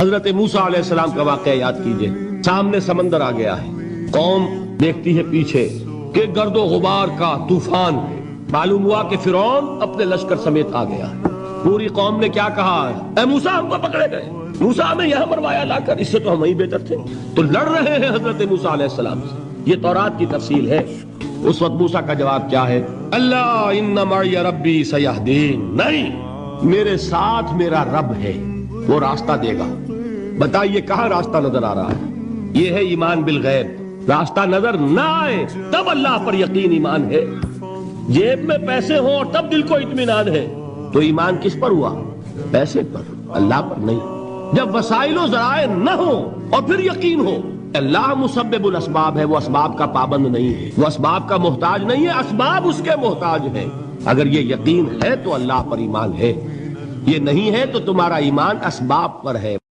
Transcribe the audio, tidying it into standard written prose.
हजरत मूसा अलैहिस्सलाम का वाकया याद कीजिए। सामने समंदर आ गया है, कौम देखती है पीछे कि गर्दो गुबार का तूफान है। मालूम हुआ कि फिरौन अपने लश्कर समेत आ गया है। पूरी कौम ने क्या कहा, ऐ मूसा हमको पकड़े गए, मूसा हमें यहां मरवाया लाकर, इससे तो हम ही बेहतर थे। तो लड़ रहे हैं हजरत मूसा अलैहिस्सलाम से। ये तौरात की तफसील है। उस वक्त मूसा का जवाब क्या है, अल्लाह इन्ना मई रब्बी सयहदीन, नहीं, मेरे साथ मेरा रब है, वो रास्ता देगा। बताइए कहां रास्ता नजर आ रहा है? ये है ईमान बिल गैब। रास्ता नजर ना आए तब अल्लाह पर यकीन ईमान है। जेब में पैसे हो और तब दिल को इत्मीनान है, तो ईमान किस पर हुआ? पैसे पर, अल्लाह पर नहीं। जब वसाइलो जराए न हो और फिर यकीन हो, अल्लाह मुसब्बिबुल असबाब है, वो असबाब का पाबंद नहीं है, वो असबाब का मोहताज नहीं है, असबाब उसके मोहताज है। अगर ये यकीन है तो अल्लाह पर ईमान है, ये नहीं है तो तुम्हारा ईमान असबाब पर है।